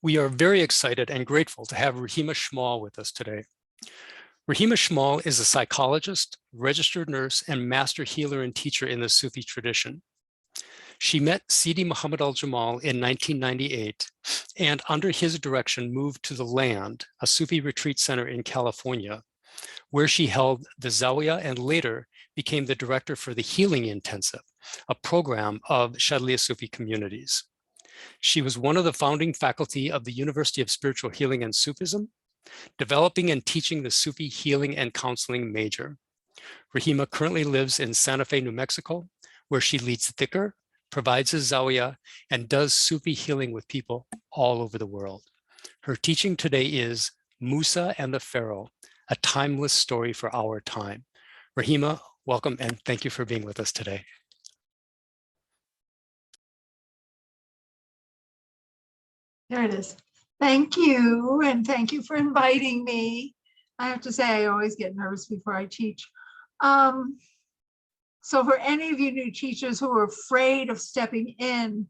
We are very excited and grateful to have Rahima Schmall with us today. Rahima Schmall is a psychologist, registered nurse, and master healer and teacher in the Sufi tradition. She met Sidi Muhamad al Jamal in 1998 and under his direction moved to The Land, a Sufi Retreat Center in California, where she held the zawiyyah and later became the director for the Healing Intensive, a program of Shadhiliyya Sufi Communities. She was one of the founding faculty of the University of Spiritual Healing and Sufism, developing and teaching the Sufi healing and counseling major. Rahima currently lives in Santa Fe, New Mexico, where she leads dhikr, provides a zawiyyah, and does Sufi healing with people all over the world. Her teaching today is Musa and Pharaoh, a timeless story for our time. Rahima, welcome and thank you for being with us today. There it is. Thank you, and thank you for inviting me. I have to say, I always get nervous before I teach. So for any of you new teachers who are afraid of stepping in,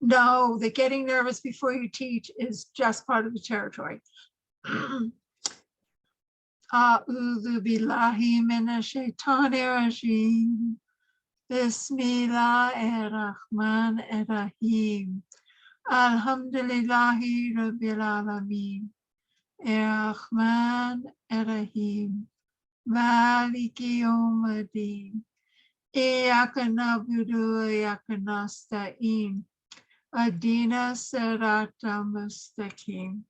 know that getting nervous before you teach is just part of the territory. A'udhu billahi minash shaitanir rajim. Bismillahirrahmanirrahim. Alhamdulillahi Rabbil Alameen. Ar-Rahman Ar-Rahim. Maliki Yawmiddin. Iyyaka na'budu wa iyyaka nasta'in. Ihdina sirata mustaqim.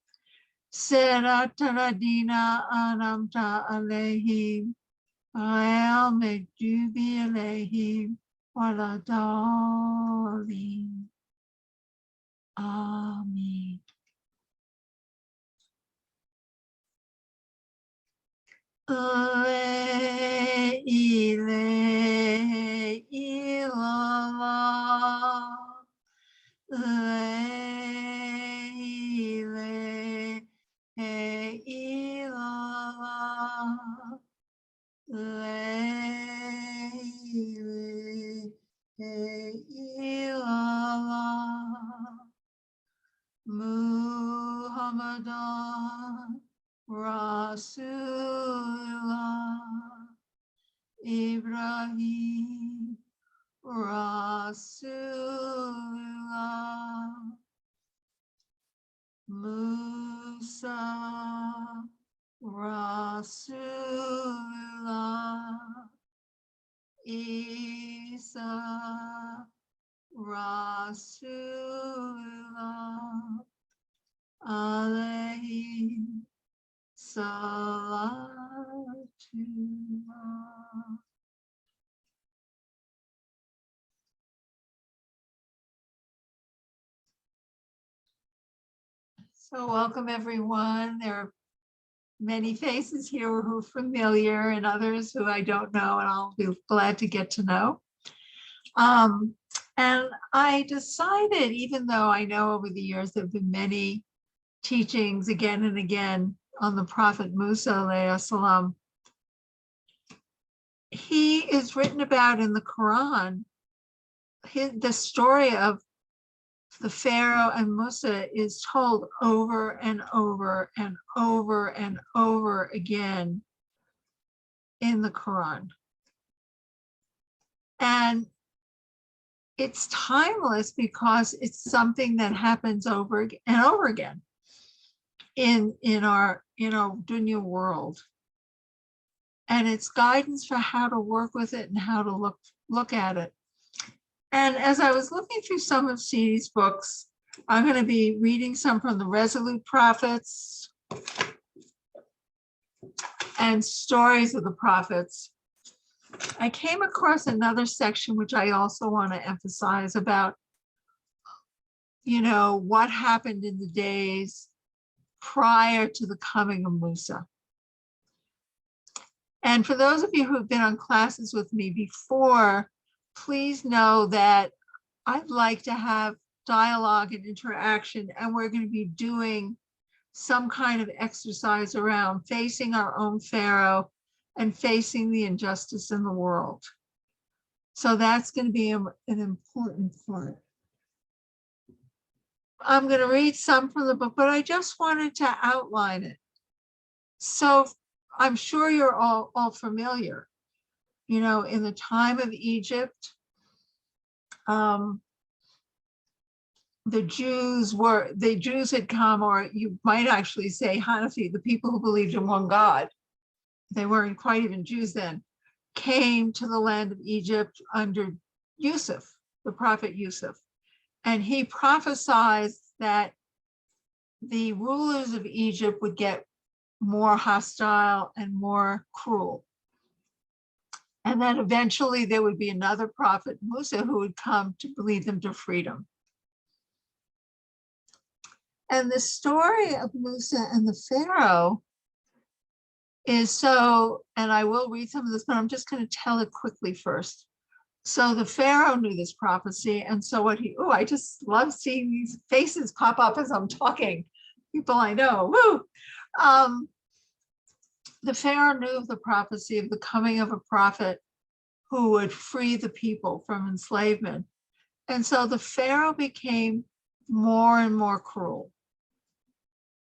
Sirata ladina an'amta alayhim. Ghayril maghdubi alayhim waladdallin. Amen. La ilaha illallah. La ilaha illallah. La ilaha illallah. Muhammadan Rasulullah. Ibrahim Rasulullah. Musa Rasulullah. Isa Rasulullah. Alayhi salatullah. So welcome everyone. There are many faces here who are familiar and others who I don't know, and I'll be glad to get to know. And I decided, even though I know over the years there have been many teachings again and again on the Prophet Musa alayhi salam, he is written about in the Quran. The story of the Pharaoh and Musa is told over and over and over and over again in the Quran. And it's timeless because it's something that happens over and over again in our dunya world. And it's guidance for how to work with it and how to look at it. And as I was looking through some of Sidi's books, I'm going to be reading some from the Resolute Prophets and Stories of the Prophets. I came across another section which I also want to emphasize about, what happened in the days prior to the coming of Musa. And for those of you who've been on classes with me before, please know that I'd like to have dialogue and interaction, and we're going to be doing some kind of exercise around facing our own Pharaoh and facing the injustice in the world. So that's going to be an important part. I'm going to read some from the book, but I just wanted to outline it. So I'm sure you're all familiar, you know, in the time of Egypt, the Jews had come, or you might actually say Hanafi, the people who believed in one God. They weren't quite even Jews then, came to the land of Egypt under Yusuf, the prophet Yusuf. And he prophesied that the rulers of Egypt would get more hostile and more cruel. And then eventually there would be another prophet, Musa, who would come to lead them to freedom. And the story of Musa and the Pharaoh is so, and I will read some of this, but I'm just going to tell it quickly first. So the Pharaoh knew this prophecy. And so I just love seeing these faces pop up as I'm talking. People I know, woo! The Pharaoh knew of the prophecy of the coming of a prophet who would free the people from enslavement. And so the Pharaoh became more and more cruel.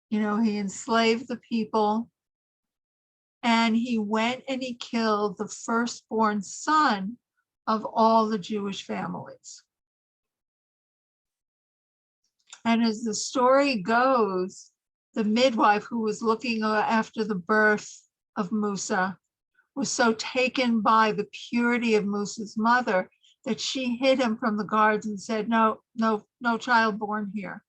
You know, he enslaved the people, and he went and he killed the firstborn son of all the Jewish families. And as the story goes, the midwife who was looking after the birth of Musa was so taken by the purity of Musa's mother that she hid him from the guards and said, no child born here.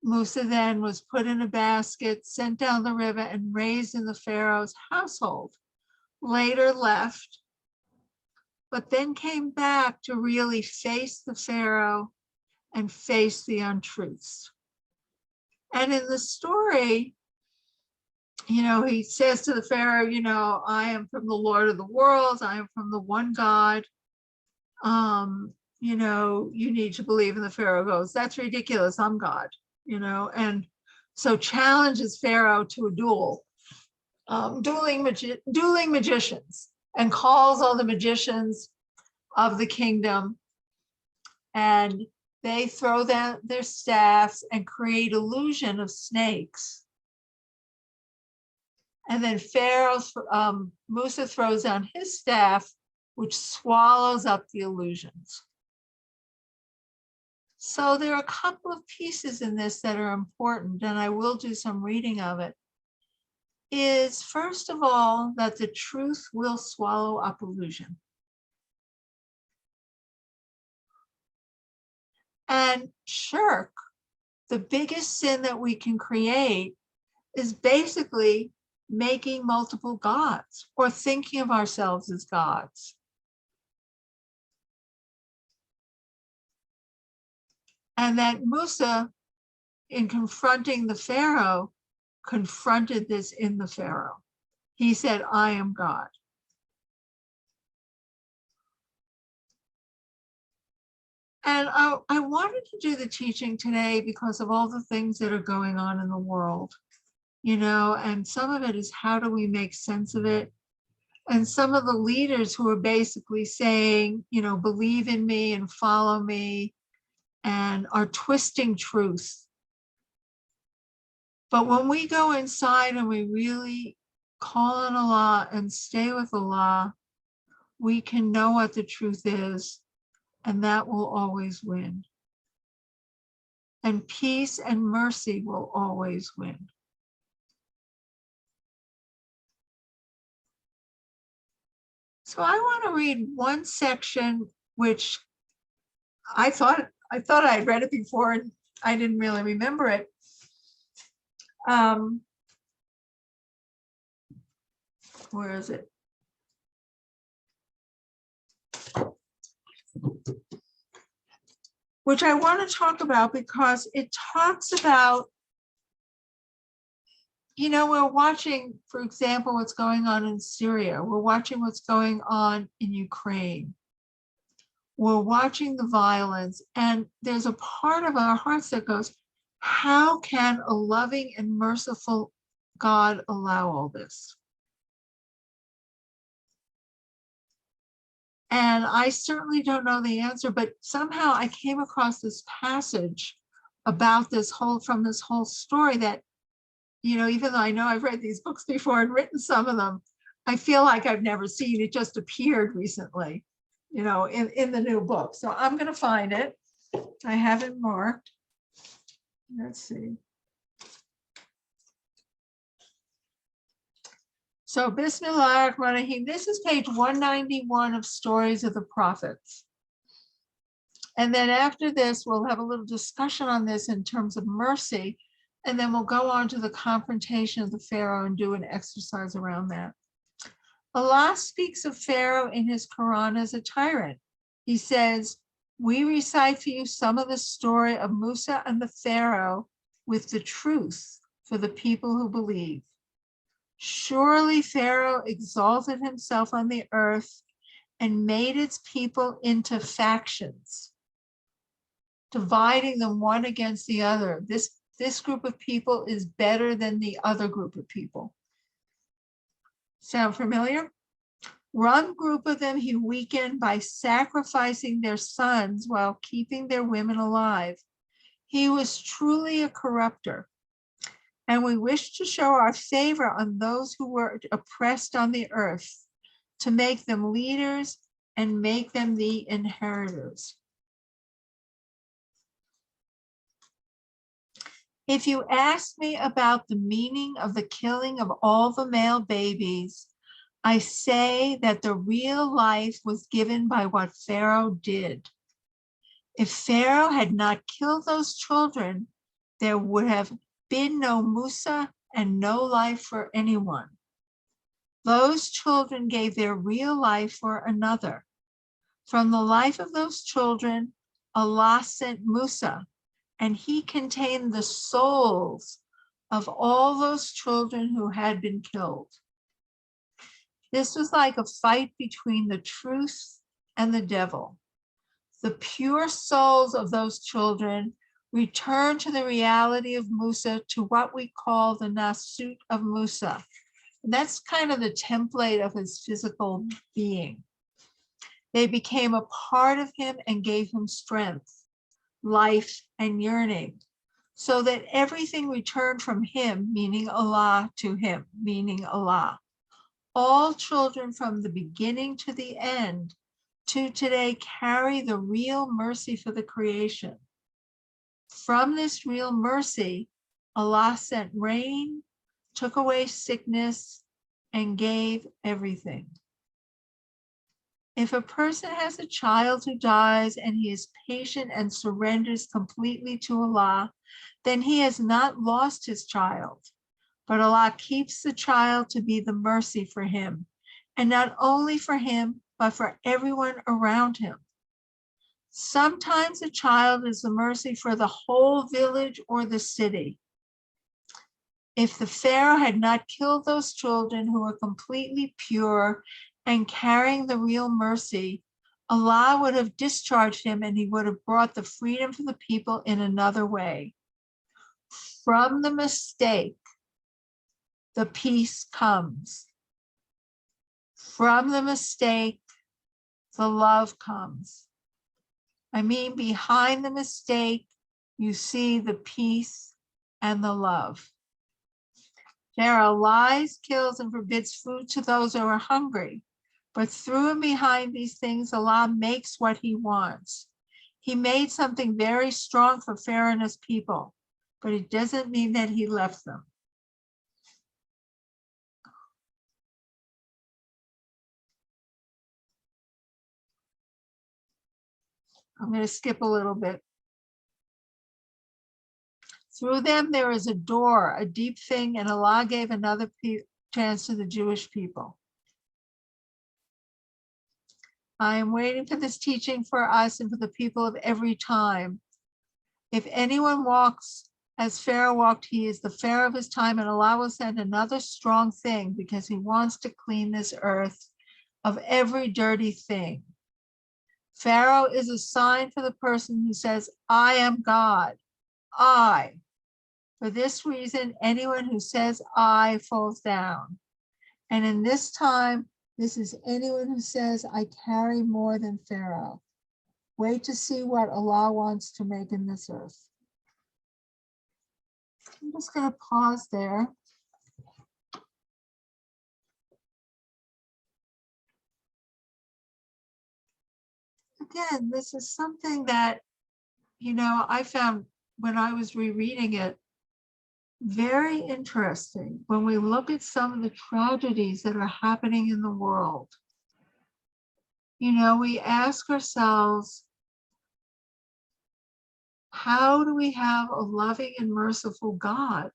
Musa then was put in a basket, sent down the river, and raised in the Pharaoh's household. Later left, but then came back to really face the Pharaoh and face the untruths. And in the story, you know, he says to the Pharaoh, you know, I am from the Lord of the worlds. I am from the one God. You know, you need to believe. And the Pharaoh goes, that's ridiculous. I'm God, you know, and so challenges Pharaoh to a duel, dueling magicians, and calls all the magicians of the kingdom, and they throw down their staffs and create illusion of snakes. And then Musa throws down his staff, which swallows up the illusions. So there are a couple of pieces in this that are important, and I will do some reading of it. Is first of all, that the truth will swallow up illusion. And shirk, the biggest sin that we can create, is basically making multiple gods or thinking of ourselves as gods. And that Musa, in confronting the Pharaoh, confronted this in the Pharaoh. He said, I am God. And I wanted to do the teaching today because of all the things that are going on in the world, you know, and some of it is how do we make sense of it? And some of the leaders who are basically saying, you know, believe in me and follow me, and are twisting truth. But when we go inside and we really call on Allah and stay with Allah, we can know what the truth is, and that will always win. And peace and mercy will always win. So I want to read one section which I thought I had read it before and I didn't really remember it. Where is it? Which I want to talk about because it talks about, you know, we're watching, for example, what's going on in Syria. We're watching what's going on in Ukraine. We're watching the violence, and there's a part of our hearts that goes, how can a loving and merciful God allow all this? And I certainly don't know the answer, but somehow I came across this passage about from this whole story that, even though I know I've read these books before and written some of them, I feel like I've never seen it. Just appeared recently, in the new book. So I'm going to find it. I have it marked. Let's see. So Bismillah ar-Rahman ar-Rahim. This is page 191 of Stories of the Prophets. And then after this, we'll have a little discussion on this in terms of mercy. And then we'll go on to the confrontation of the Pharaoh and do an exercise around that. Allah speaks of Pharaoh in his Quran as a tyrant. He says, we recite for you some of the story of Musa and the Pharaoh with the truth for the people who believe. Surely Pharaoh exalted himself on the earth and made its people into factions, dividing them one against the other. This group of people is better than the other group of people. Sound familiar? One group of them he weakened by sacrificing their sons while keeping their women alive. He was truly a corrupter. And we wish to show our favor on those who were oppressed on the earth, to make them leaders and make them the inheritors. If you ask me about the meaning of the killing of all the male babies, I say that the real life was given by what Pharaoh did. If Pharaoh had not killed those children, there would have been no Musa and no life for anyone. Those children gave their real life for another. From the life of those children, Allah sent Musa, and he contained the souls of all those children who had been killed. This was like a fight between the truth and the devil. The pure souls of those children returned to the reality of Musa, to what we call the Nasut of Musa. And that's kind of the template of his physical being. They became a part of him and gave him strength, life, and yearning, so that everything returned from him, meaning Allah, to him, meaning Allah. All children from the beginning to the end to today carry the real mercy for the creation. From this real mercy, Allah sent rain, took away sickness, and gave everything. If a person has a child who dies and he is patient and surrenders completely to Allah, then he has not lost his child, but Allah keeps the child to be the mercy for him, and not only for him, but for everyone around him. Sometimes a child is the mercy for the whole village or the city. If the Pharaoh had not killed those children who were completely pure and carrying the real mercy, Allah would have discharged him, and he would have brought the freedom to the people in another way. From the mistake, the peace comes. From the mistake, the love comes. I mean, behind the mistake, you see the peace and the love. Pharaoh lies, kills, and forbids food to those who are hungry. But through and behind these things, Allah makes what he wants. He made something very strong for Pharaoh and his people, but it doesn't mean that he left them. I'm going to skip a little bit. Through them, there is a door, a deep thing, and Allah gave another chance to the Jewish people. I am waiting for this teaching for us and for the people of every time. If anyone walks as Pharaoh walked, he is the Pharaoh of his time, and Allah will send another strong thing because he wants to clean this earth of every dirty thing. Pharaoh is a sign for the person who says, I am God, I. For this reason, anyone who says I falls down. And in this time, this is anyone who says, I carry more than Pharaoh. Wait to see what Allah wants to make in this earth. just going to pause there. Again, this is something that, I found when I was rereading it very interesting. When we look at some of the tragedies that are happening in the world, we ask ourselves, how do we have a loving and merciful God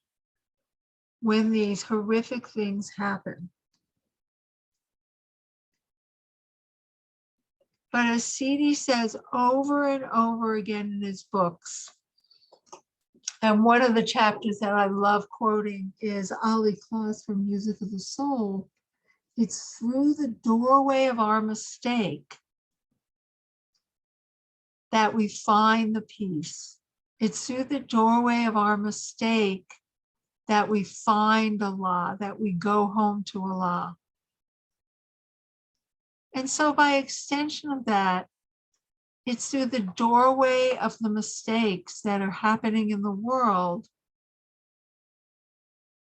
when these horrific things happen? But as Sidi says over and over again in his books, and one of the chapters that I love quoting is Ali Claus from Music of the Soul. It's through the doorway of our mistake that we find the peace. It's through the doorway of our mistake that we find Allah, that we go home to Allah. And so by extension of that, it's through the doorway of the mistakes that are happening in the world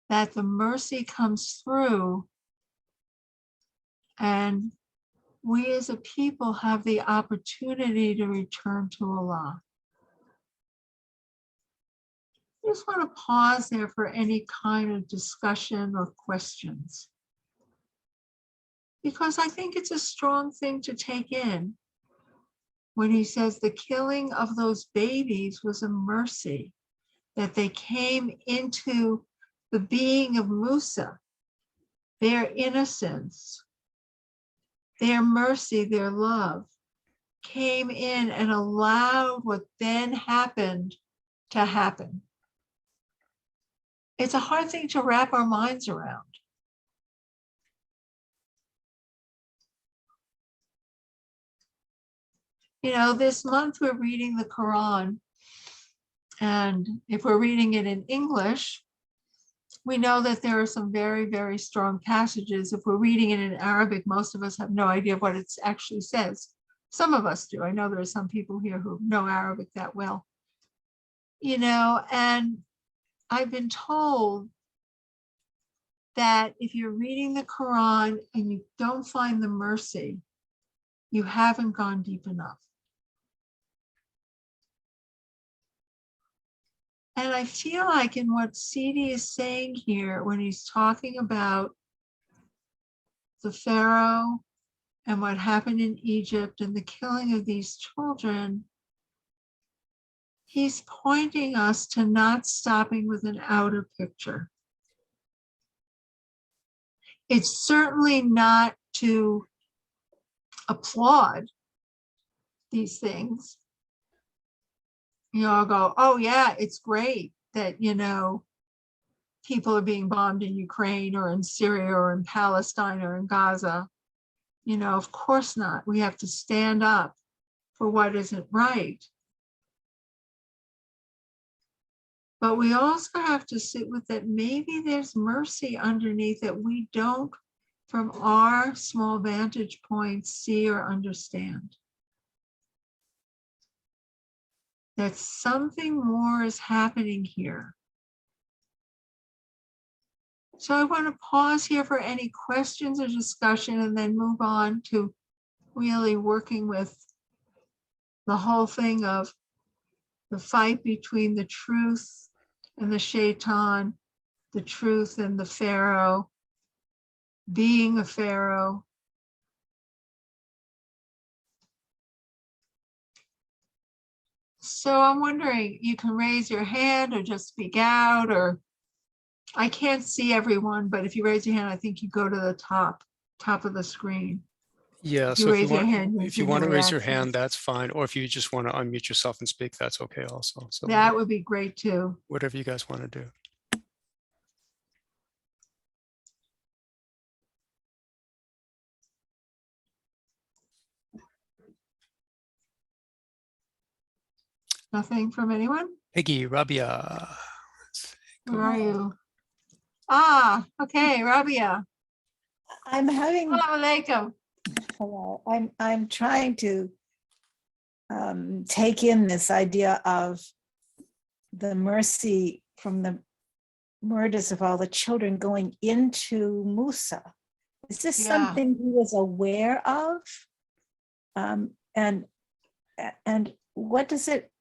that the mercy comes through, and we as a people have the opportunity to return to Allah. I just want to pause there for any kind of discussion or questions, because I think it's a strong thing to take in when he says the killing of those babies was a mercy, that they came into the being of Musa, their innocence, their mercy, their love, came in and allowed what then happened to happen. It's a hard thing to wrap our minds around. This month we're reading the Quran, and if we're reading it in English, we know that there are some very, very strong passages. If we're reading it in Arabic, most of us have no idea what it actually says. Some of us do. I know there are some people here who know Arabic that well. And I've been told that if you're reading the Quran and you don't find the mercy, you haven't gone deep enough. And I feel like in what Sidi is saying here, when he's talking about the Pharaoh and what happened in Egypt and the killing of these children, he's pointing us to not stopping with an outer picture. It's certainly not to applaud these things. I'll go, oh yeah, it's great that, people are being bombed in Ukraine or in Syria or in Palestine or in Gaza. Of course not. We have to stand up for what isn't right. But we also have to sit with that maybe there's mercy underneath that we don't, from our small vantage points, see or understand. That something more is happening here. So I want to pause here for any questions or discussion and then move on to really working with the whole thing of the fight between the truth and the shaitan, the truth and the Pharaoh, being a Pharaoh. So I'm wondering, you can raise your hand or just speak out, or I can't see everyone, but if you raise your hand, I think you go to the top of the screen. Yeah, If so you raise your hand, if you want to raise your reactions. hand, that's fine. Or if you just want to unmute yourself and speak, that's okay also. So That would be great too. whatever you guys want to do. Nothing from anyone? Peggy, Rabia. Where are you? Ah, okay, Rabia. I'm having. Assalamu alaikum. Hello. I'm trying to take in this idea of the mercy from the murders of all the children going into Musa. Is this Yeah. something he was aware of? And what does it,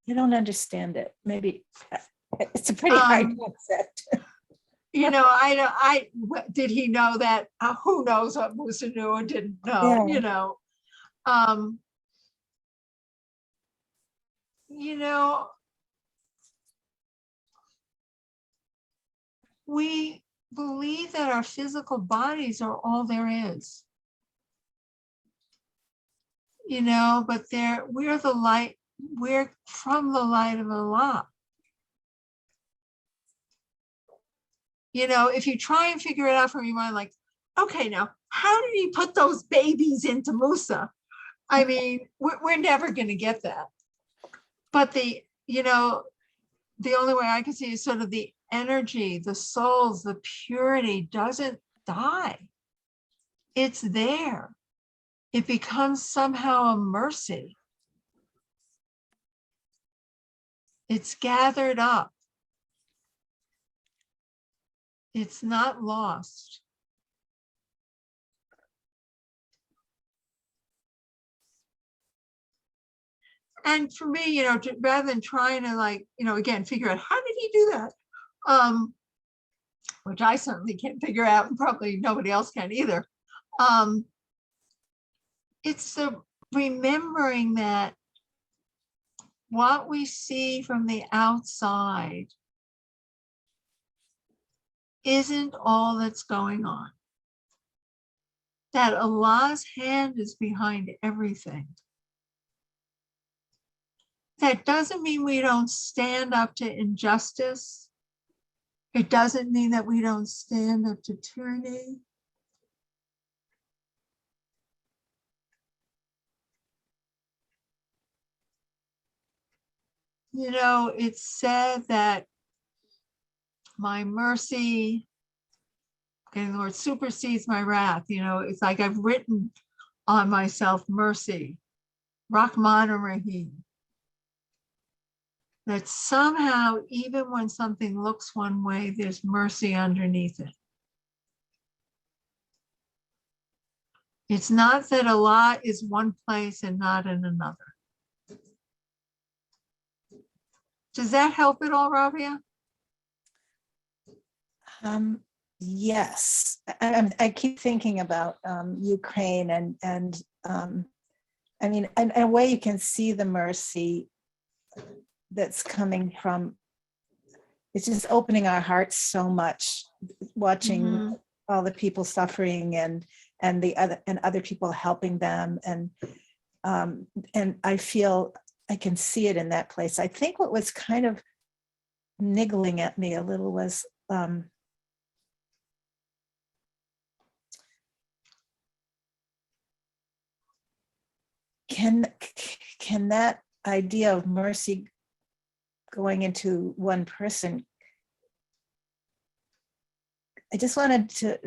you don't understand it. Maybe it's a pretty hard concept. You know, did he know that? Who knows what Musa knew or didn't know, Yeah. you know? You know, we believe that our physical bodies are all there is. You know, but we're the light, we're from the light of Allah. You know, if you try and figure it out from your mind, like, okay, now, how did he put those babies into Musa? I mean, we're never going to get that. But you know, the only way I can see is sort of the energy, the souls, the purity doesn't die. It's there. It becomes somehow a mercy. It's gathered up. It's not lost. And for me, you know, rather than trying to, like, you know, again, figure out how did he do that, which I certainly can't figure out, and probably nobody else can either. It's the remembering that what we see from the outside isn't all that's going on. That Allah's hand is behind everything. That doesn't mean we don't stand up to injustice. It doesn't mean that we don't stand up to tyranny. You know, it's said that my mercy, okay, the Lord supersedes my wrath. You know, it's like I've written on myself mercy, Rahman and Rahim. That somehow, even when something looks one way, there's mercy underneath it. It's not that Allah is one place and not in another. Does that help at all, Rabia? Yes, I keep thinking about Ukraine and I mean, in a way you can see the mercy that's coming from, it's just opening our hearts so much, watching all the people suffering and other people helping them, and I feel I can see it in that place. I think what was kind of niggling at me a little was can that idea of mercy going into one person, I just wanted to,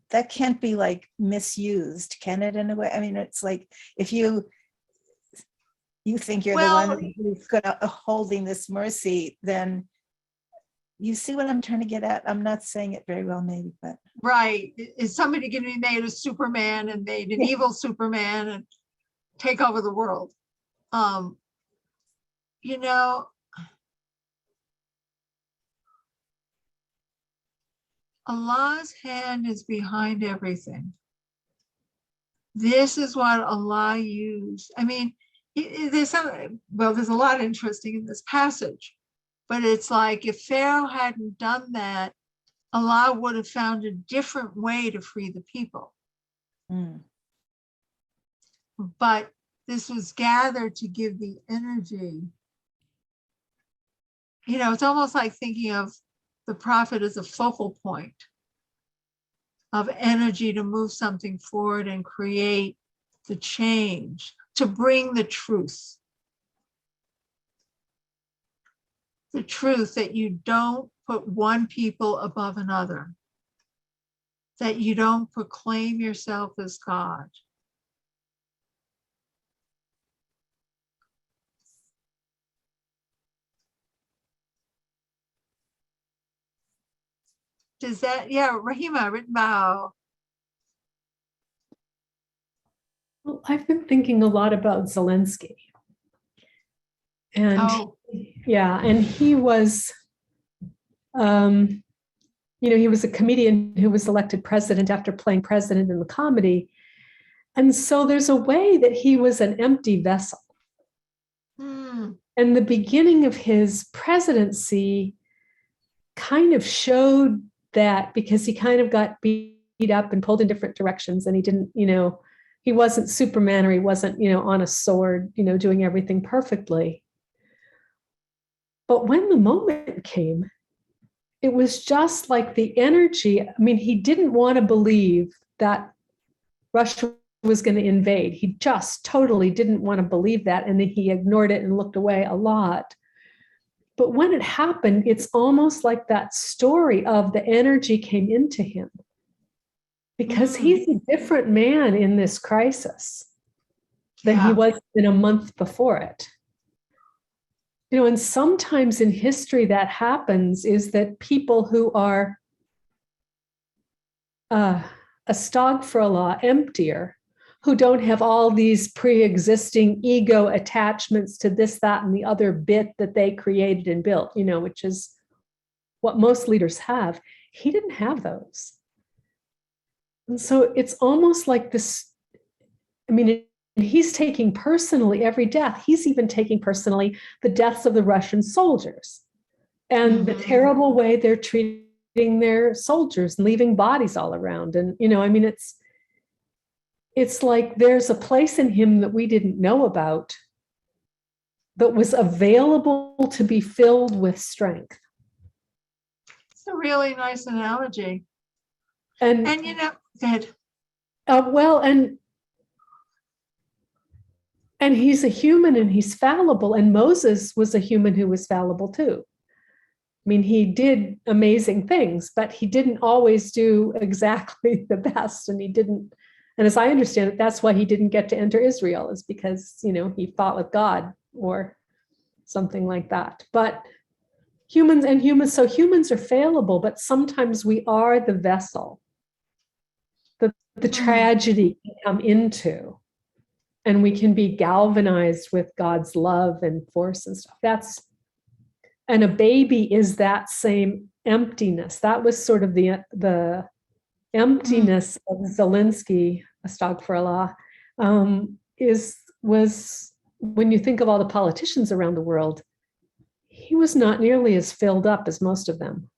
that can't be like misused, can it, in a way? I mean, it's like if you think you're the one who's holding this mercy, then you see what I'm trying to get at. I'm not saying it very well, maybe, but. Right. Is somebody going to be made a Superman and made an evil Superman and take over the world? You know, Allah's hand is behind everything. This is what Allah used. I mean, there's a lot interesting in this passage, but it's like if Pharaoh hadn't done that, Allah would have found a different way to free the people. But this was gathered to give the energy. You know, it's almost like thinking of the prophet as a focal point of energy to move something forward and create the change, to bring the truth. The truth that you don't put one people above another, that you don't proclaim yourself as God. Does that, yeah, Rahima, wow. Well, I've been thinking a lot about Zelensky. And Oh, yeah, and he was, he was a comedian who was elected president after playing president in the comedy. And so there's a way that he was an empty vessel. And the beginning of his presidency kind of showed that, because he kind of got beat up and pulled in different directions, and he didn't, he wasn't Superman, or he wasn't, on a sword, doing everything perfectly. But when the moment came, it was just like the energy. I mean, he didn't want to believe that Russia was going to invade. He just totally didn't want to believe that. And then he ignored it and looked away a lot. But when it happened, it's almost like that story of the energy came into him, because he's a different man in this crisis than he was in a month before it. And sometimes in history that happens, is that people who are astagfirullah, emptier, who don't have all these pre-existing ego attachments to this, that, and the other bit that they created and built, which is what most leaders have. He didn't have those. And so it's almost like this, he's taking personally every death. He's even taking personally the deaths of the Russian soldiers and the terrible way they're treating their soldiers and leaving bodies all around. And, it's like there's a place in him that we didn't know about that was available to be filled with strength. it's a really nice analogy. And good. Well, and he's a human and he's fallible. And Moses was a human who was fallible too. He did amazing things, but he didn't always do exactly the best. And as I understand it, that's why he didn't get to enter Israel, is because, he fought with God or something like that. But humans are fallible, but sometimes we are the vessel that the tragedy can come into, and we can be galvanized with God's love and force and stuff. And a baby is that same emptiness. That was sort of the emptiness of Zelensky, astagfirullah, was when you think of all the politicians around the world, he was not nearly as filled up as most of them.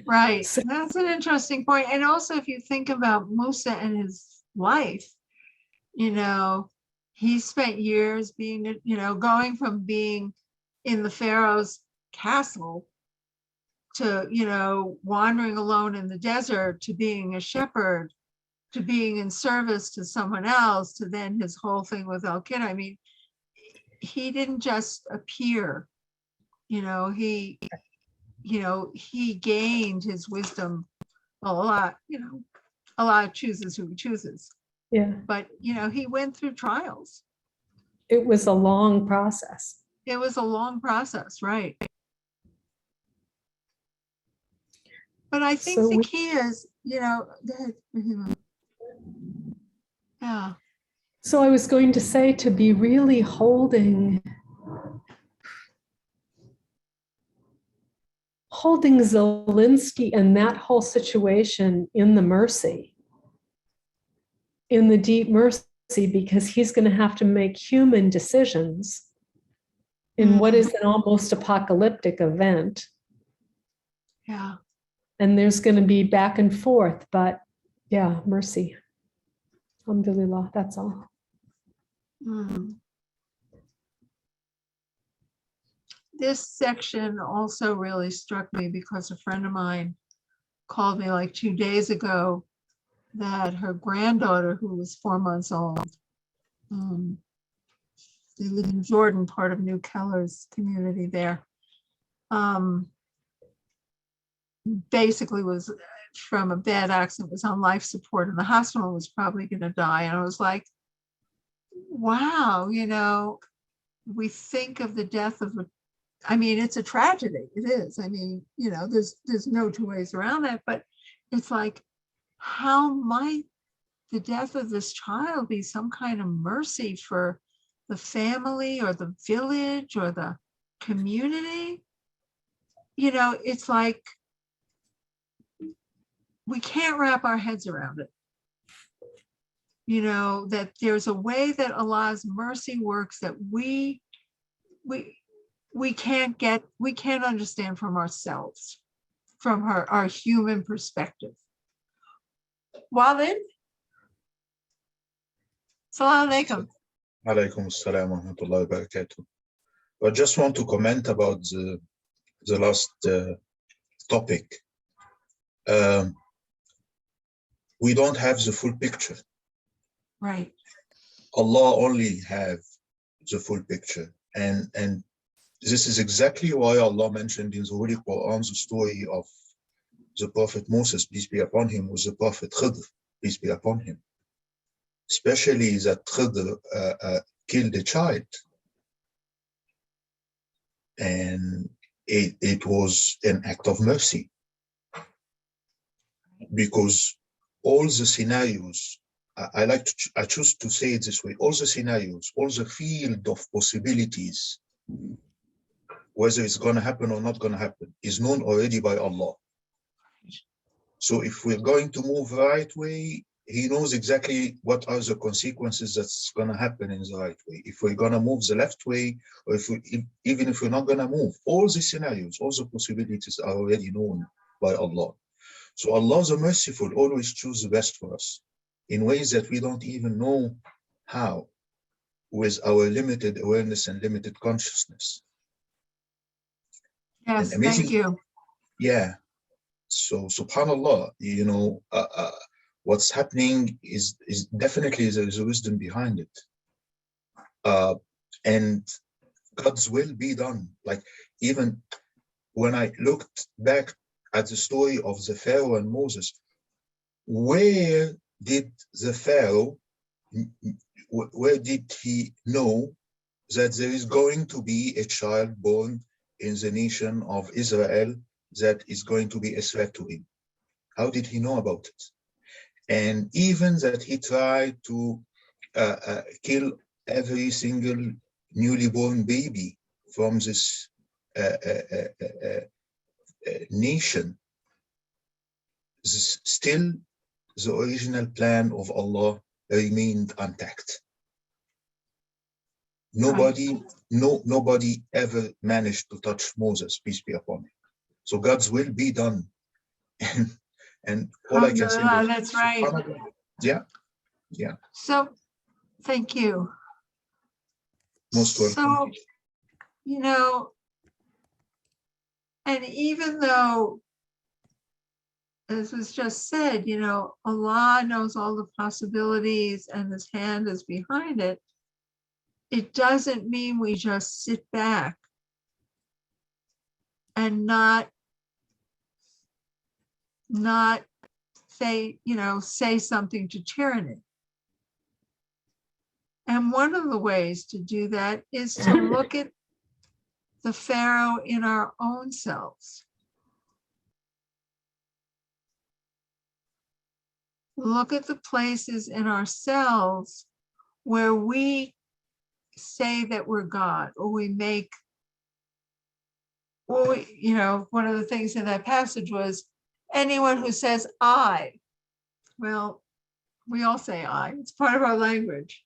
Right. So, that's an interesting point. And also, if you think about Musa and his wife, he spent years being, going from being in the Pharaoh's castle to, wandering alone in the desert, to being a shepherd, to being in service to someone else, to then his whole thing with Al-Qaeda. He didn't just appear, he gained his wisdom a lot, Allah chooses who he chooses. Yeah. But, he went through trials. It was a long process. It was a long process, right? But I think the key is, yeah. So I was going to say, to be really holding Zelensky and that whole situation in the mercy, in the deep mercy, because he's going to have to make human decisions in what is an almost apocalyptic event. Yeah. And there's going to be back and forth, but yeah, mercy. Alhamdulillah, that's all. This section also really struck me because a friend of mine called me like 2 days ago that her granddaughter, who was 4 months old, they live in Jordan, part of New Keller's community there, basically was from a bad accident, was on life support in the hospital, was probably going to die. And I was like, wow, we think of the death of a I mean, it's a tragedy. It is. I mean, you know, there's no two ways around that, but it's like, how might the death of this child be some kind of mercy for the family or the village or the community? You know, it's like, we can't wrap our heads around it. You know, that there's a way that Allah's mercy works that we can't understand from ourselves, from our human perspective. Walid? Salaam alaikum. Alaikum assalam wa rahmatullahi wa barakatuh. I just want to comment about the last topic. We don't have the full picture. Right. Allah only have the full picture. And this is exactly why Allah mentioned in the Holy Quran the story of the Prophet Moses, peace be upon him, with the Prophet Khidr, peace be upon him. Especially that Khidr killed a child. And it was an act of mercy. Because all the scenarios, I choose to say it this way, all the scenarios, all the field of possibilities, whether it's going to happen or not going to happen, is known already by Allah. So if we're going to move the right way, He knows exactly what are the consequences that's going to happen in the right way. If we're going to move the left way, or even if we're not going to move, all the scenarios, all the possibilities are already known by Allah. So Allah the Merciful always chooses the best for us in ways that we don't even know how, with our limited awareness and limited consciousness. Yes, thank you. Yeah. So subhanallah, you know, what's happening is definitely there's a wisdom behind it. And God's will be done. Like, even when I looked back at the story of the Pharaoh and Moses, where did the Pharaoh, where did he know that there is going to be a child born in the nation of Israel that is going to be a threat to him? How did he know about it? And even that he tried to kill every single newly born baby from this nation, still the original plan of Allah remained intact. Nobody ever managed to touch Moses, peace be upon him. So God's will be done. And all I can say is, that's right. Yeah. So, thank you. Most welcome. So, you know, and even though, as was just said, you know, Allah knows all the possibilities and His hand is behind it, it doesn't mean we just sit back and not say, you know, say something to tyranny. And one of the ways to do that is to look at the Pharaoh in our own selves. Look at the places in ourselves where we say that we're God, or we make, well, you know, one of the things in that passage was, anyone who says I, well, we all say I, it's part of our language.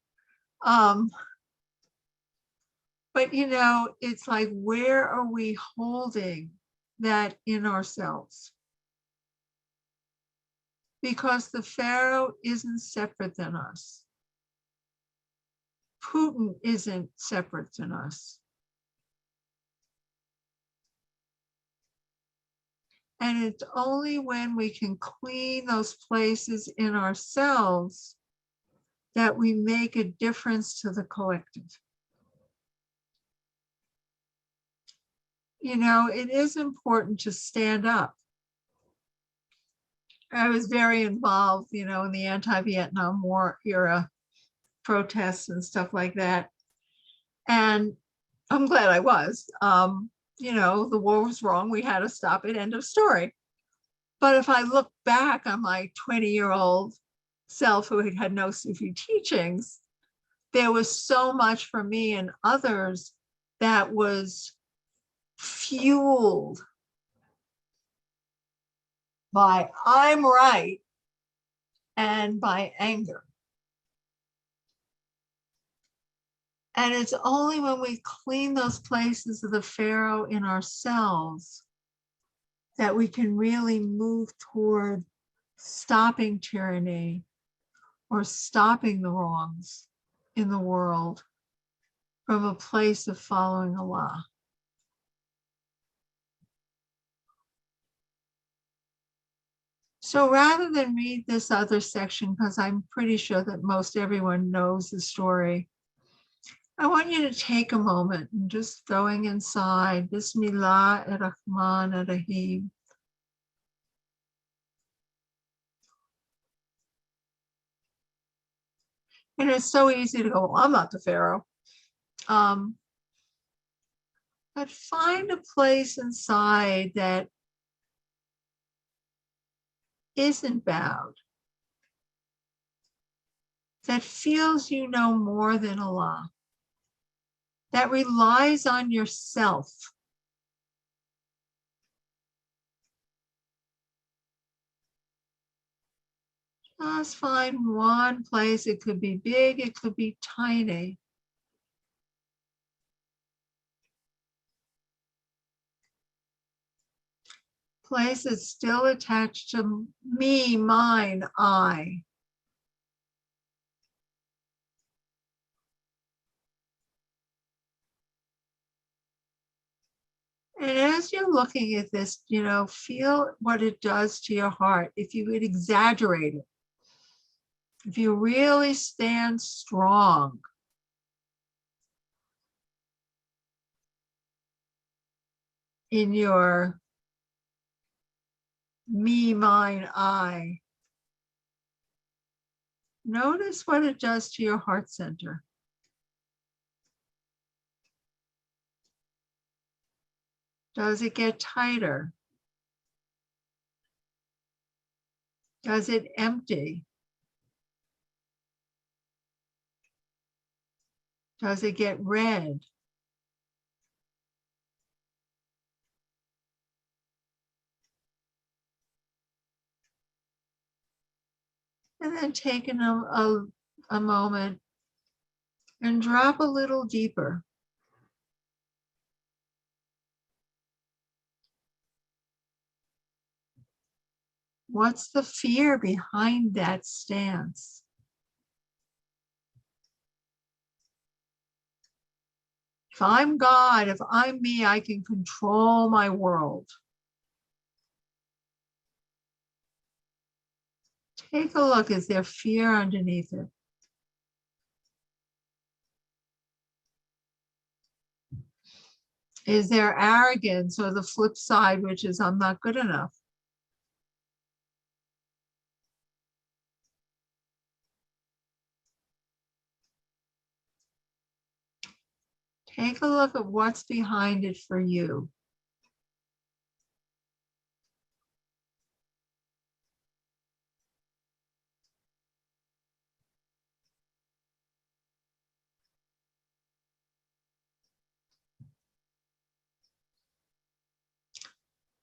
But, you know, it's like, where are we holding that in ourselves? Because the Pharaoh isn't separate than us. Putin isn't separate than us. And it's only when we can clean those places in ourselves that we make a difference to the collective. You know, it is important to stand up. I was very involved, you know, in the anti-Vietnam War era protests and stuff like that. And I'm glad I was. you know, the war was wrong, we had to stop it, end of story. But if I look back on my 20-year-old self who had no Sufi teachings, there was so much for me and others that was fueled by I'm right and by anger. And it's only when we clean those places of the Pharaoh in ourselves that we can really move toward stopping tyranny or stopping the wrongs in the world from a place of following Allah. So rather than read this other section, because I'm pretty sure that most everyone knows the story, I want you to take a moment and just going inside, Bismillah ar-Rahman ar-Rahim. And it's so easy to go, well, I'm not the Pharaoh. But find a place inside that isn't bowed, that feels you know more than Allah, that relies on yourself. Just find one place. It could be big, it could be tiny. Place that's still attached to me, mine, I. And as you're looking at this, you know, feel what it does to your heart. If you would exaggerate it, if you really stand strong, in your me, mine, I, notice what it does to your heart center. Does it get tighter? Does it empty? Does it get red? And then take a moment and drop a little deeper. What's the fear behind that stance? If I'm God, if I'm me, I can control my world. Take a look. Is there fear underneath it? Is there arrogance, or the flip side, which is I'm not good enough? Take a look at what's behind it for you.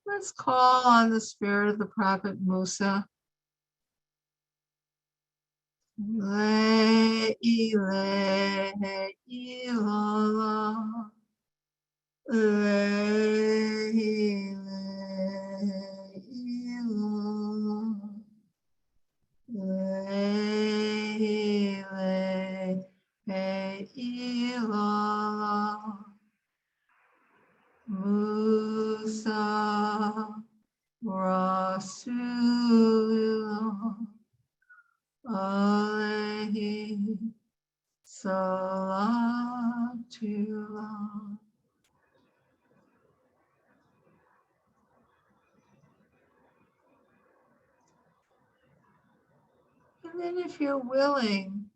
Let's call on the spirit of the prophet Musa. La ilaha illallah. La ilaha illallah. La ilaha illallah. Musa Rasulullah alayhi salatullah. And then if you're willing,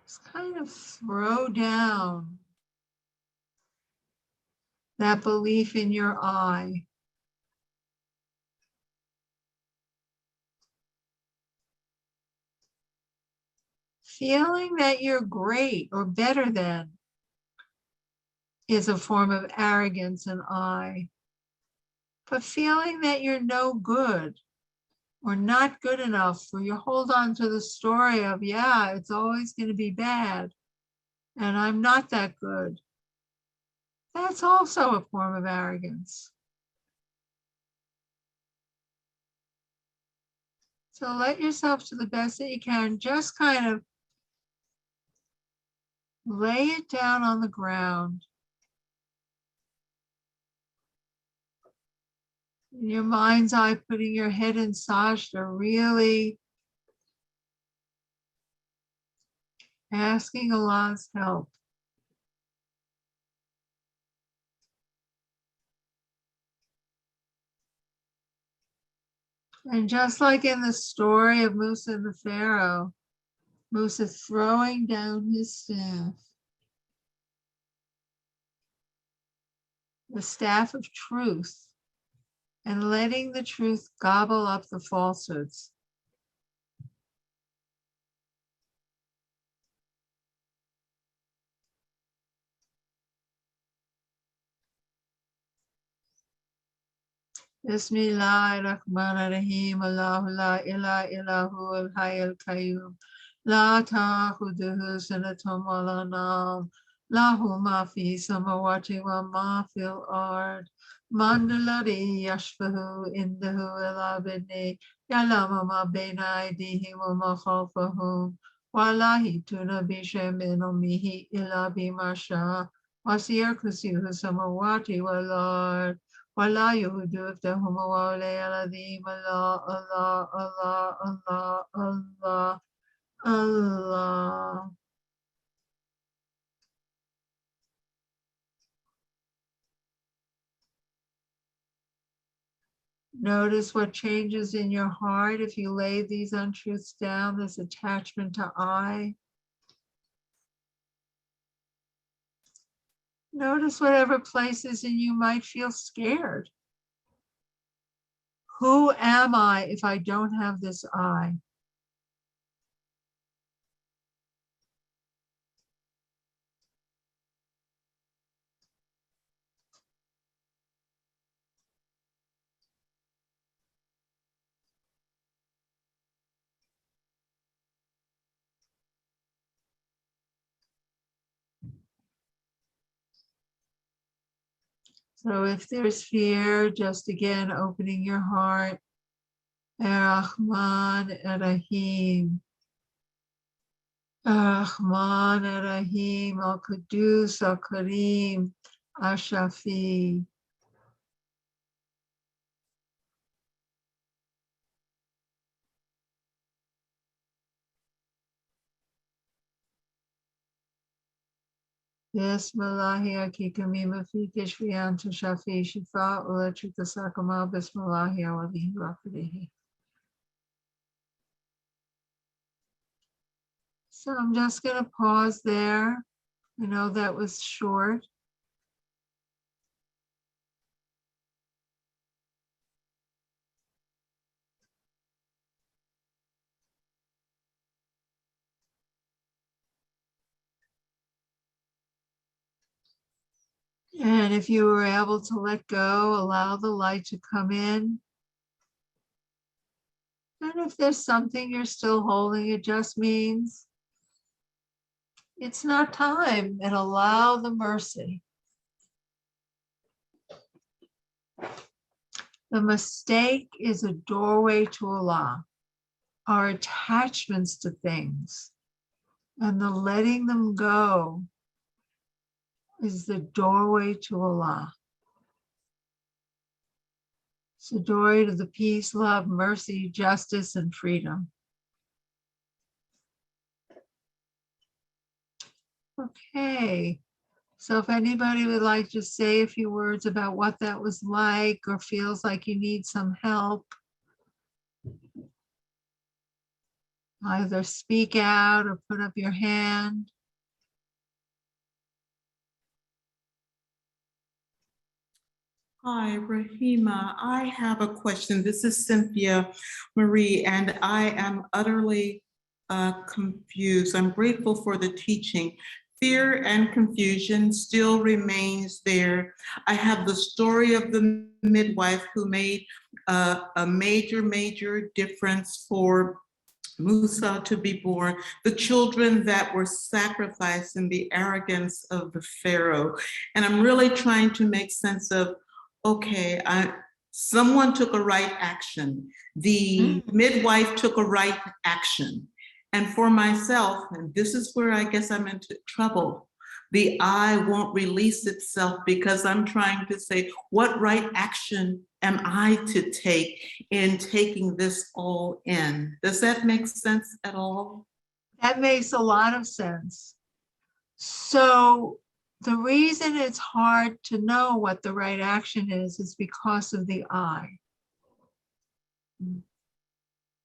just kind of throw down that belief in your I. Feeling that you're great or better than is a form of arrogance and I. But feeling that you're no good or not good enough, or you hold on to the story of, yeah, it's always going to be bad, and I'm not that good. That's also a form of arrogance. So let yourself, to the best that you can, just kind of lay it down on the ground. In your mind's eye, putting your head in sajda, really asking Allah's help. And just like in the story of Musa and the Pharaoh, Musa throwing down his staff, the staff of truth, and letting the truth gobble up the falsehoods. Bismillahirrahmanirrahim. Allahu la ilaha illahu al-hayy al-qayyum. La ta'khudhuhu sinatun wa la nawm. Lahu ma fi samawati wa ma fil ard. Man alladhi yashfa'u indahu illa bi'idhnihi. Ya'lamu ma bayna aydihim wa ma khalfahum. Wa la yuhituna bi shay'in min ilmihi illa bima sha'a. Wasi'a kursiyyuhu samawati wal ard. ولا يهدفهم ولا الذين الله الله الله الله الله Allah. Notice what changes in your heart if you lay these untruths down, this attachment to I. Notice whatever places in you might feel scared. Who am I if I don't have this I? So if there's fear, just again opening your heart. Ar-Rahman Ar-Rahim. Ar-Rahman Ar-Rahim. Al-Qudus Al-Karim. Ash-Shafi. Bismillahi Akikami Mafi Kishrianta Shafi Shifa Ulatrika Sakama Bismillahi Awalihi Rakadihi. So I'm just going to pause there. I know that was short. And if you were able to let go, allow the light to come in. And if there's something you're still holding, it just means it's not time, and allow the mercy. The mistake is a doorway to Allah. Our attachments to things and the letting them go is the doorway to Allah. It's the doorway to the peace, love, mercy, justice, and freedom. Okay, so if anybody would like to say a few words about what that was like or feels like you need some help, either speak out or put up your hand. Hi, Rahima. I have a question. This is Cynthia Marie, and I am utterly confused. I'm grateful for the teaching. Fear and confusion still remains there. I have the story of the midwife who made a major difference for Musa to be born, the children that were sacrificed in the arrogance of the Pharaoh. And I'm really trying to make sense of, okay, someone took a right action. The midwife took a right action. And for myself, and this is where I guess I'm into trouble, the I won't release itself because I'm trying to say, what right action am I to take in taking this all in? Does that make sense at all? That makes a lot of sense. So the reason it's hard to know what the right action is because of the I.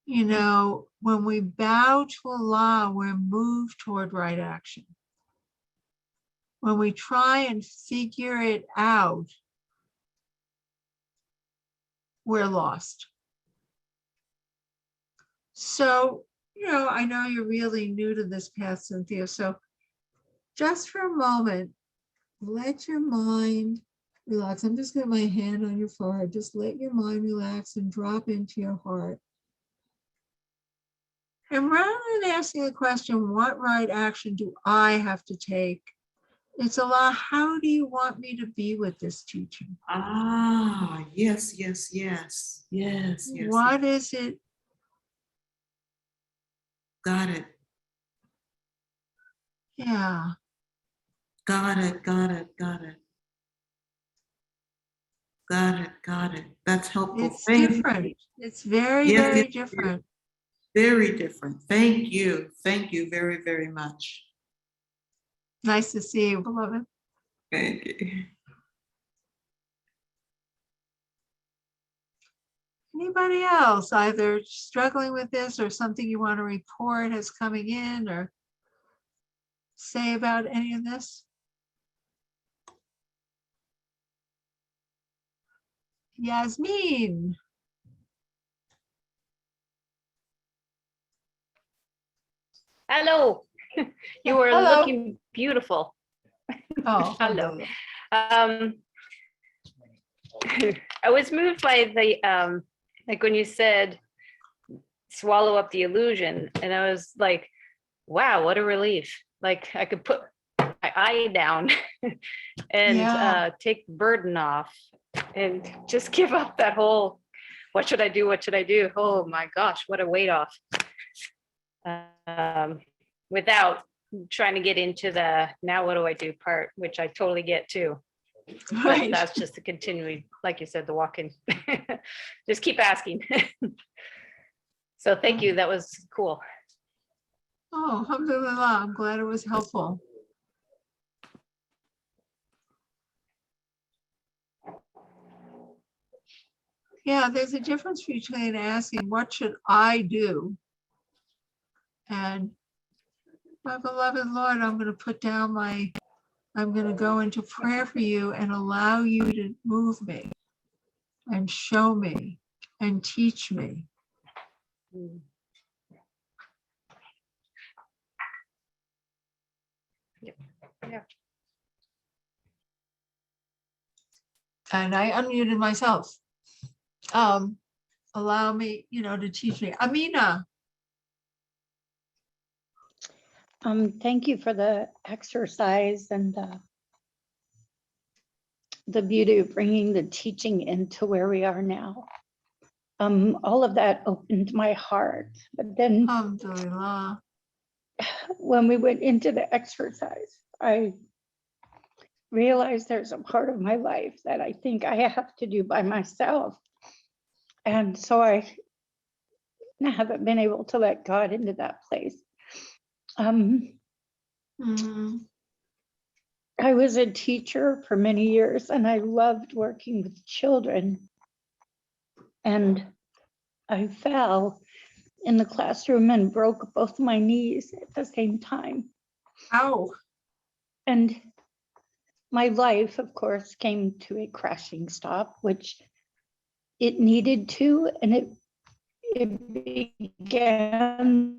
You know, when we bow to Allah, we're moved toward right action. When we try and figure it out, we're lost. So, you know, I know you're really new to this path, Cynthia. So just for a moment, let your mind relax. I'm just going to put my hand on your forehead. Just let your mind relax and drop into your heart. And rather than asking the question, what right action do I have to take? It's Allah, how do you want me to be with this teaching? Ah, yes. What is it? Got it. Yeah. Got it. That's helpful. It's Thank different. you. It's very, Yes, very yes, different. Very different. Thank you. Thank you very, very much. Nice to see you, beloved. Thank you. Anybody else either struggling with this or something you want to report as coming in or say about any of this? Yasmin. Hello. You were Hello. looking beautiful. Oh, Hello. I was moved by the like when you said swallow up the illusion, and I was like, wow, what a relief. Like I could put my eye down and Yeah. take the burden off and just give up that whole what should I do? What should I do? Oh my gosh, what a weight off. Without trying to get into the now what do I do part, which I totally get too. But Right. that's just a continuing, like you said, the walk-in. Just keep asking. So thank you. That was cool. Oh, alhamdulillah. I'm glad it was helpful. Yeah, there's a difference between asking, what should I do? And my beloved Lord, I'm going to put down I'm going to go into prayer for you and allow you to move me and show me and teach me. Yep. Yeah. And I unmuted myself. Allow me, to teach me. Amina. Thank you for the exercise and the beauty of bringing the teaching into where we are now. All of that opened my heart. But then Alhamdulillah. when we went into the exercise, I realized there's a part of my life that I think I have to do by myself. And so I haven't been able to let God into that place. I was a teacher for many years and I loved working with children. And I fell in the classroom and broke both my knees at the same time. Ow. And my life, of course, came to a crashing stop, which it needed to, and it began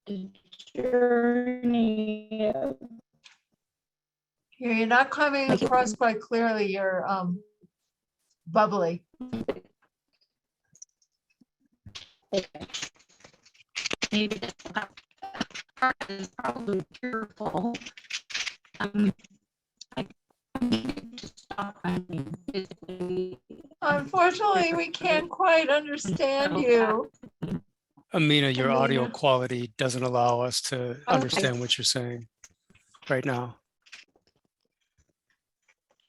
the journey of You're not coming across quite clearly. You're bubbly. maybe that's probably fearful. I needed to stop running physically. Unfortunately, we can't quite understand you. Amina, your audio Amina. quality doesn't allow us to understand what you're saying right now.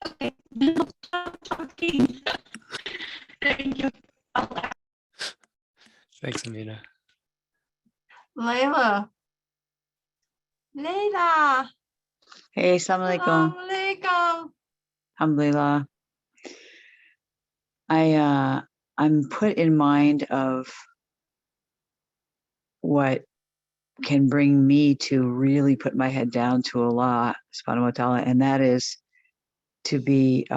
Okay, then I'll stop talking. Thank you. Thanks, Amina. Layla. Layla. Hey, assalamu alaikum. Assalamu alaikum. Alhamdulillah. I'm put in mind of what can bring me to really put my head down to Allah subhanahu wa ta'ala, and that is to be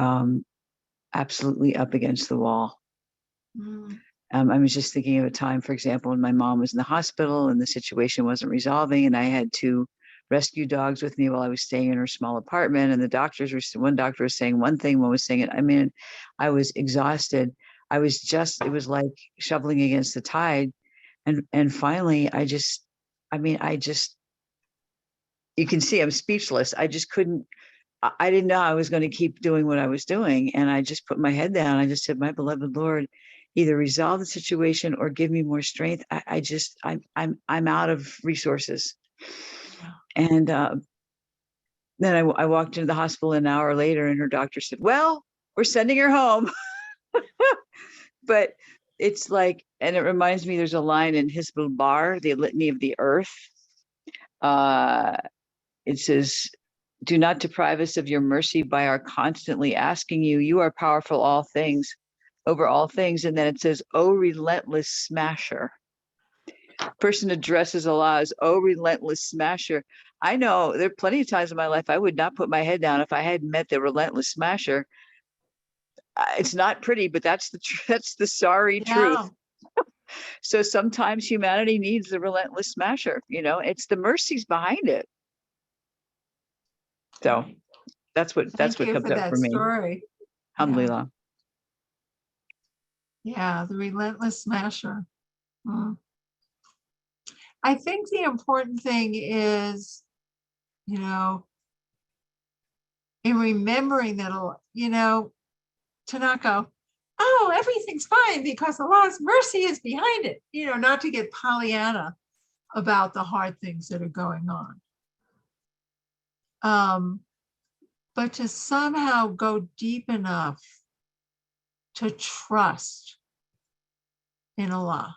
absolutely up against the wall. I was just thinking of a time, for example, when my mom was in the hospital and the situation wasn't resolving, and I had two rescue dogs with me while I was staying in her small apartment, and the doctors were, one doctor was saying one thing, one was saying it. I mean, I was exhausted. It was like shoveling against the tide. And finally, you can see I'm speechless. I just couldn't, I didn't know I was going to keep doing what I was doing. And I just put my head down. I just said, my beloved Lord, either resolve the situation or give me more strength. I'm out of resources. And then I walked into the hospital an hour later, and her doctor said, well, we're sending her home. But it's like, and it reminds me, there's a line in Hizbul Bar, the Litany of the Earth. It says, do not deprive us of your mercy by our constantly asking you. You are powerful over all things. And then it says, oh, relentless smasher. Person addresses Allah as, oh, relentless smasher. I know there are plenty of times in my life I would not put my head down if I hadn't met the relentless smasher. It's not pretty, but that's the sorry truth. So sometimes humanity needs the relentless smasher. It's the mercies behind it. So that's what comes up for me. Story. Alhamdulillah. Yeah, the relentless smasher. I think the important thing is, in remembering that, Tanaka, oh, everything's fine because Allah's mercy is behind it, not to get Pollyanna about the hard things that are going on. But to somehow go deep enough to trust in Allah.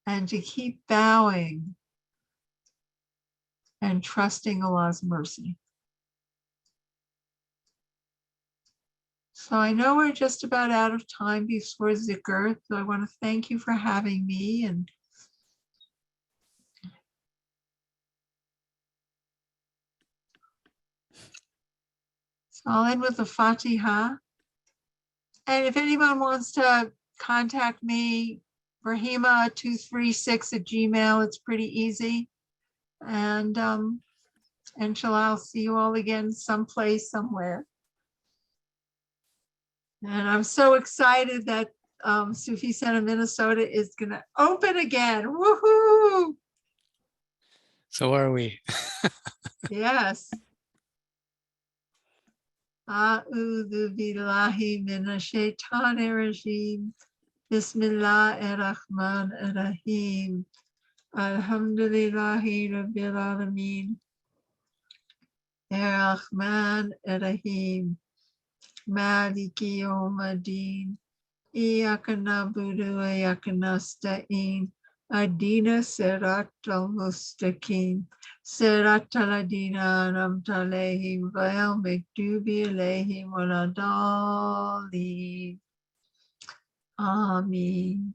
And to keep bowing and trusting Allah's mercy. So I know we're just about out of time before dhikr, so I want to thank you for having me. And so I'll end with the Fatiha. And if anyone wants to contact me, Rahima236@gmail.com, it's pretty easy. And inshallah, I'll see you all again someplace, somewhere. And I'm so excited that Sufi Center, Minnesota is going to open again. Woohoo! So are we. Yes. A'udhu billahi minash shaitanir rajim. Bismillahir rahmanir rahim. Alhamdulillahi rabbil alamin. Ar-Rahman ar-Rahim. Maliki yawmiddin. Iyyaka na'budu wa iyyaka nasta'in. Ihdina siratal mustaqim. Siratal ladina an'amta alaihim ghayril maghdubi alaihim waladdallin. Ameen.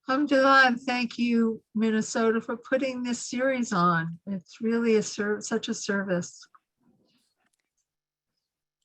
Alhamdulillah, and thank you, Minnesota, for putting this series on. It's really such a service.